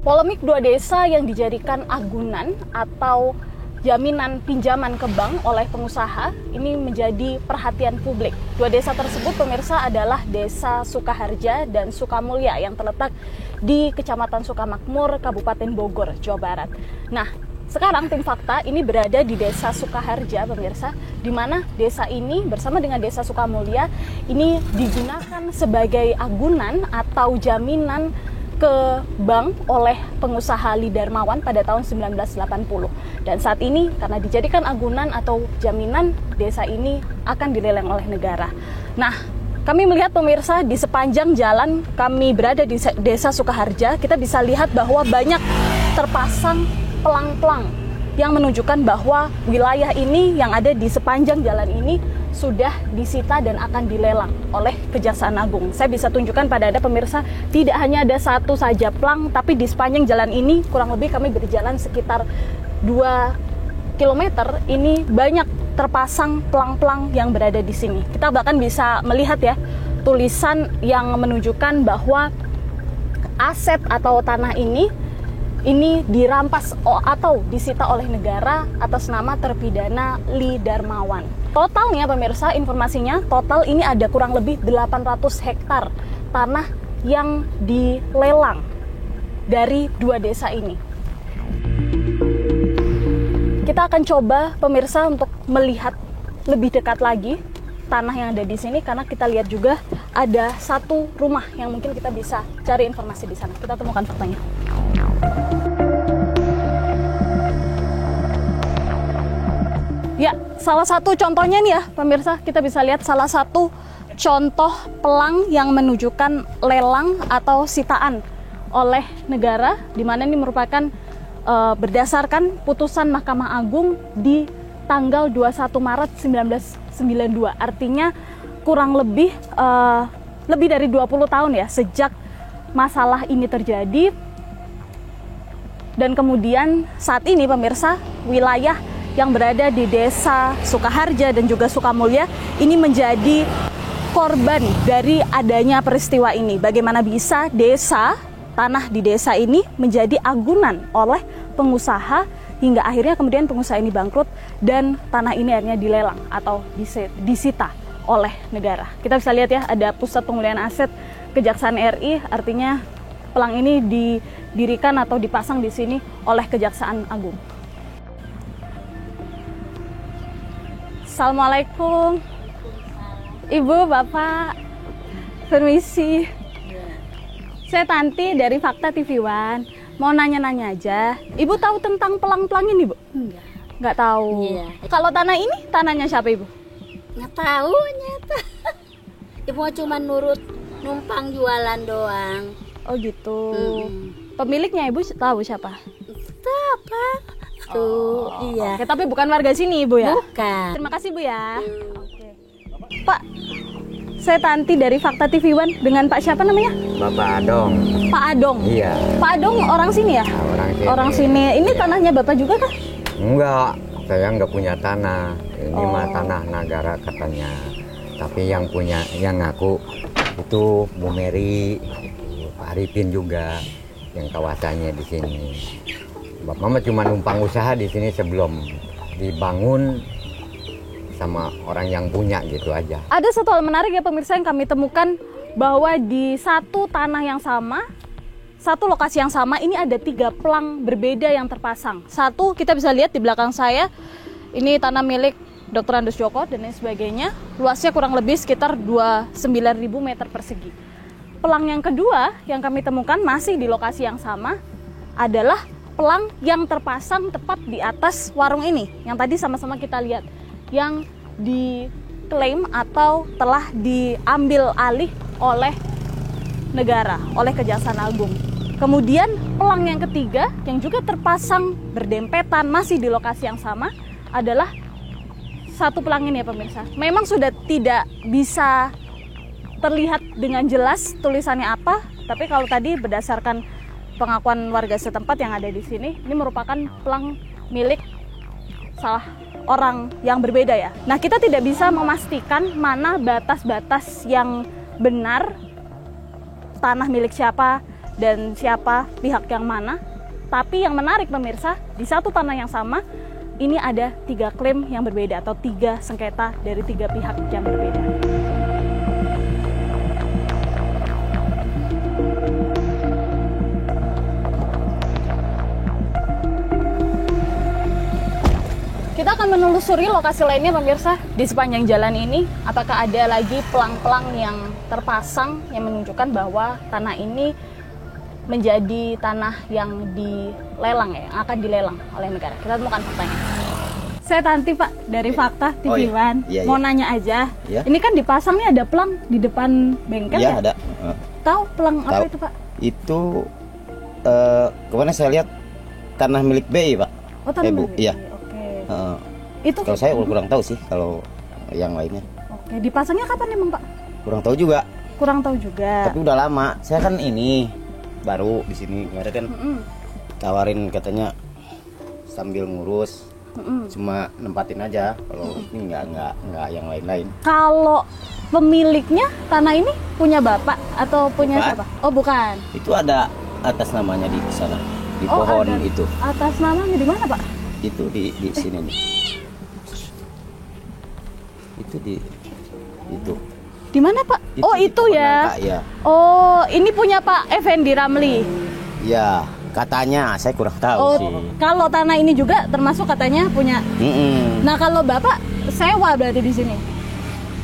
Polemik dua desa yang dijadikan agunan atau jaminan pinjaman ke bank oleh pengusaha ini menjadi perhatian publik. Dua desa tersebut pemirsa adalah Desa Sukaharja dan Sukamulya yang terletak di Kecamatan Sukamakmur, Kabupaten Bogor, Jawa Barat. Nah, sekarang tim Fakta ini berada di Desa Sukaharja pemirsa, di mana desa ini bersama dengan Desa Sukamulya ini digunakan sebagai agunan atau jaminan ke bank oleh pengusaha Lee Darmawan pada tahun 1980. Dan saat ini karena dijadikan agunan atau jaminan, desa ini akan dilelang oleh negara. Nah, kami melihat pemirsa di sepanjang jalan kami berada di Desa Sukaharja, kita bisa lihat bahwa banyak terpasang pelang-pelang yang menunjukkan bahwa wilayah ini yang ada di sepanjang jalan ini sudah disita dan akan dilelang oleh Kejaksaan Agung. Saya bisa tunjukkan pada Anda pemirsa, tidak hanya ada satu saja pelang, tapi di sepanjang jalan ini kurang lebih kami berjalan sekitar 2 km, ini banyak terpasang pelang-pelang yang berada di sini. Kita bahkan bisa melihat ya, tulisan yang menunjukkan bahwa aset atau tanah ini dirampas atau disita oleh negara atas nama terpidana Lee Darmawan. Totalnya pemirsa, informasinya total ini ada kurang lebih 800 hektar tanah yang dilelang dari dua desa ini. Kita akan coba pemirsa untuk melihat lebih dekat lagi tanah yang ada di sini, karena kita lihat juga ada satu rumah yang mungkin kita bisa cari informasi di sana. Kita temukan faktanya. Ya, salah satu contohnya nih ya pemirsa, kita bisa lihat salah satu contoh pelang yang menunjukkan lelang atau sitaan oleh negara, di mana ini merupakan berdasarkan putusan Mahkamah Agung di tanggal 21 Maret 1992. Artinya kurang lebih dari 20 tahun ya sejak masalah ini terjadi. Dan kemudian saat ini pemirsa, wilayah yang berada di Desa Sukaharja dan juga Sukamulya ini menjadi korban dari adanya peristiwa ini. Bagaimana bisa tanah di desa ini menjadi agunan oleh pengusaha hingga akhirnya kemudian pengusaha ini bangkrut dan tanah ini akhirnya dilelang atau disita oleh negara. Kita bisa lihat ya, ada Pusat Pemulihan Aset Kejaksaan RI, artinya pelang ini didirikan atau dipasang di sini oleh Kejaksaan Agung. Assalamualaikum. Ibu, Bapak, permisi. Saya Tanti dari Fakta TV One. Mau nanya-nanya aja. Ibu tahu tentang pelang-pelang ini, Bu? Nggak tahu. Iya. Kalau tanah ini, tanahnya siapa, Ibu? Nggak tahu, nyata. Ibu cuma nurut numpang jualan doang. Oh gitu. Pemiliknya Ibu tahu siapa? Apa? Tuh, iya. Oke, tapi bukan warga sini, Ibu ya? Bukan. Terima kasih, Bu ya. Oke. Pak, saya Tanti dari Fakta TV One dengan Pak siapa namanya? Bapak Adong. Pak Adong. Iya. Pak Adong orang sini ya? Orang sini. Ini tanahnya Bapak juga kah? Enggak, saya nggak punya tanah. Ini mah tanah negara katanya. Tapi yang ngaku itu Bu Mary, Pak Arifin juga yang kawasannya di sini. Bapak mah cuma numpang usaha di sini sebelum dibangun sama orang yang punya gitu aja. Ada satu hal menarik ya pemirsa yang kami temukan, bahwa di satu tanah yang sama, satu lokasi yang sama, ini ada 3 pelang berbeda yang terpasang. Satu kita bisa lihat di belakang saya, ini tanah milik Dr. Andes Joko dan lain sebagainya. Luasnya kurang lebih sekitar 29.000 meter persegi. Pelang yang kedua yang kami temukan masih di lokasi yang sama adalah pelang yang terpasang tepat di atas warung ini, yang tadi sama-sama kita lihat, yang diklaim atau telah diambil alih oleh negara, oleh Kejaksaan Agung. Kemudian pelang yang ketiga yang juga terpasang berdempetan masih di lokasi yang sama adalah satu pelang ini ya pemirsa. Memang sudah tidak bisa terlihat dengan jelas tulisannya apa, tapi kalau tadi berdasarkan pengakuan warga setempat yang ada di sini, ini merupakan pelang milik salah orang yang berbeda ya. Nah, kita tidak bisa memastikan mana batas-batas yang benar tanah milik siapa dan siapa pihak yang mana. Tapi yang menarik pemirsa, di satu tanah yang sama ini ada 3 klaim yang berbeda atau 3 sengketa dari 3 pihak yang berbeda. Kita akan menelusuri lokasi lainnya pemirsa di sepanjang jalan ini. Apakah ada lagi pelang-pelang yang terpasang yang menunjukkan bahwa tanah ini menjadi tanah yang dilelang ya, yang akan dilelang oleh negara. Kita temukan faktanya. Saya Tanti Pak dari Fakta TV One. Iya, Mau iya. nanya aja. Iya. Ini kan dipasang nih ada pelang di depan bengkel Iya ya? ada. Tahu pelang apa Tahu. itu Pak? Itu kemana saya lihat tanah milik BI Pak. Oh tanah Bu, milik. iya. Oke. Eh, Itu kalau saya kurang tahu sih kalau yang lainnya. Oke, dipasangnya kapan emang Pak? Kurang tahu juga. Kurang tahu juga. Tapi udah lama. Saya kan ini baru di sini kemarin kan Mm-mm. tawarin katanya sambil ngurus. Mm-mm. Cuma nempatin aja. Kalau ini nggak yang lain-lain. Kalau pemiliknya tanah ini punya bapak atau punya Bukan. siapa? Oh bukan. Itu ada atas namanya di sana. Di Oh, pohon ada. itu. Atas namanya di mana Pak? Itu di sini nih. Itu di itu. Di mana Pak? Oh di itu pohon ya. nangka, ya. Oh ini punya Pak Effendi Ramli. Ya, katanya saya kurang tahu Oh sih. kalau tanah ini juga termasuk katanya punya. Mm-mm. Nah kalau Bapak sewa berarti di sini.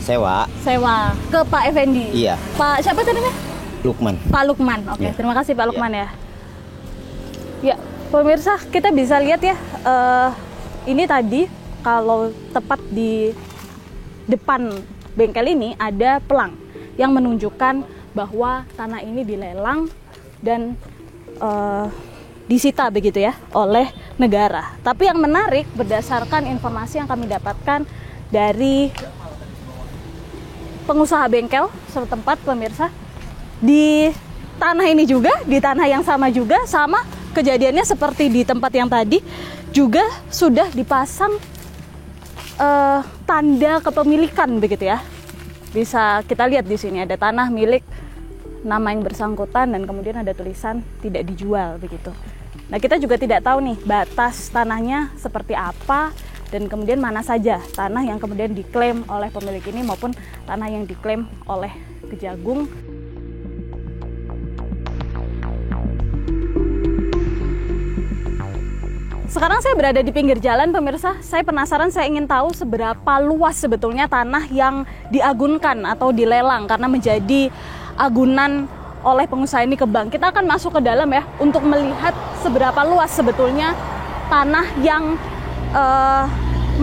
Sewa Sewa ke Pak Effendi. Iya. Pak siapa tadi namanya? Lukman. Pak Lukman. Oke, Iya. terima kasih Pak Lukman ya. Ya, pemirsa kita bisa lihat ya. Ini tadi kalau tepat di depan bengkel ini ada pelang yang menunjukkan bahwa tanah ini dilelang dan disita begitu ya oleh negara. Tapi yang menarik berdasarkan informasi yang kami dapatkan dari pengusaha bengkel setempat pemirsa, di tanah ini juga, di tanah yang sama juga, sama kejadiannya seperti di tempat yang tadi, juga sudah dipasang tanda kepemilikan begitu ya. Bisa kita lihat di sini ada tanah milik nama yang bersangkutan dan kemudian ada tulisan tidak dijual begitu. Nah kita juga tidak tahu nih batas tanahnya seperti apa dan kemudian mana saja tanah yang kemudian diklaim oleh pemilik ini maupun tanah yang diklaim oleh Kejagung. Sekarang saya berada di pinggir jalan pemirsa. Saya penasaran, saya ingin tahu seberapa luas sebetulnya tanah yang diagunkan atau dilelang karena menjadi agunan oleh pengusaha ini ke bank. Kita akan masuk ke dalam ya untuk melihat seberapa luas sebetulnya tanah yang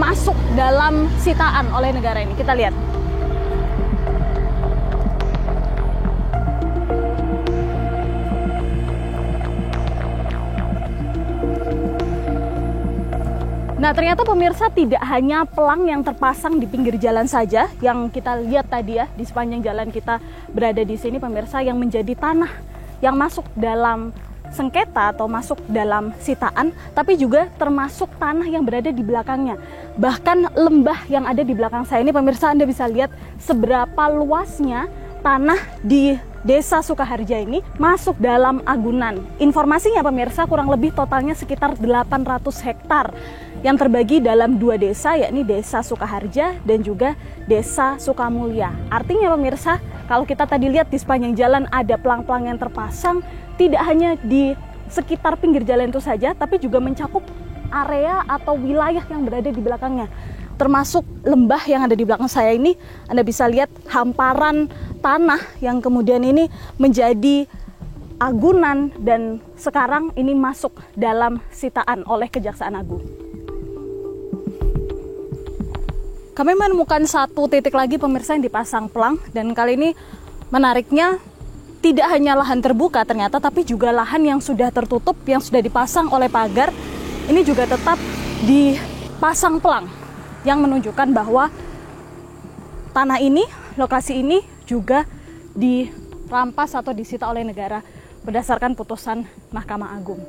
masuk dalam sitaan oleh negara ini. Kita lihat. Nah ternyata pemirsa tidak hanya pelang yang terpasang di pinggir jalan saja yang kita lihat tadi ya di sepanjang jalan kita berada di sini pemirsa, yang menjadi tanah yang masuk dalam sengketa atau masuk dalam sitaan, tapi juga termasuk tanah yang berada di belakangnya. Bahkan lembah yang ada di belakang saya ini pemirsa, Anda bisa lihat seberapa luasnya tanah di Desa Sukaharja ini masuk dalam agunan. Informasinya pemirsa kurang lebih totalnya sekitar 800 hektar yang terbagi dalam 2 desa, yakni Desa Sukaharja dan juga Desa Sukamulya. Artinya pemirsa, kalau kita tadi lihat di sepanjang jalan ada pelang-pelang yang terpasang, tidak hanya di sekitar pinggir jalan itu saja, tapi juga mencakup area atau wilayah yang berada di belakangnya. Termasuk lembah yang ada di belakang saya ini, Anda bisa lihat hamparan tanah yang kemudian ini menjadi agunan dan sekarang ini masuk dalam sitaan oleh Kejaksaan Agung. Kami menemukan satu titik lagi pemirsa yang dipasang pelang, dan kali ini menariknya tidak hanya lahan terbuka ternyata, tapi juga lahan yang sudah tertutup, yang sudah dipasang oleh pagar, ini juga tetap dipasang pelang yang menunjukkan bahwa tanah ini, lokasi ini juga dirampas atau disita oleh negara berdasarkan putusan Mahkamah Agung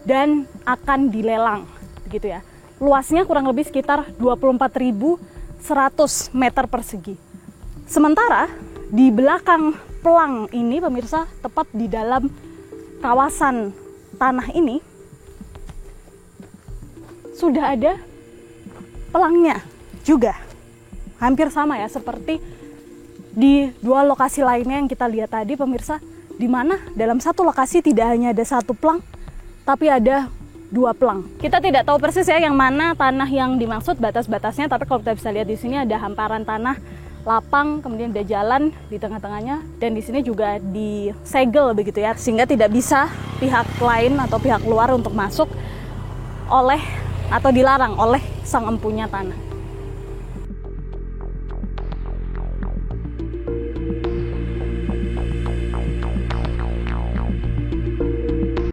dan akan dilelang begitu ya. Luasnya kurang lebih sekitar 24.100 meter persegi. Sementara di belakang pelang ini pemirsa, tepat di dalam kawasan tanah ini sudah ada pelangnya juga. Hampir sama ya seperti di dua lokasi lainnya yang kita lihat tadi pemirsa, di mana dalam satu lokasi tidak hanya ada satu pelang, tapi ada dua pelang. Kita tidak tahu persis ya yang mana tanah yang dimaksud batas-batasnya, tapi kalau kita bisa lihat di sini ada hamparan tanah lapang, kemudian ada jalan di tengah-tengahnya, dan di sini juga disegel begitu ya, sehingga tidak bisa pihak lain atau pihak luar untuk masuk oleh atau dilarang oleh sang empunya tanah.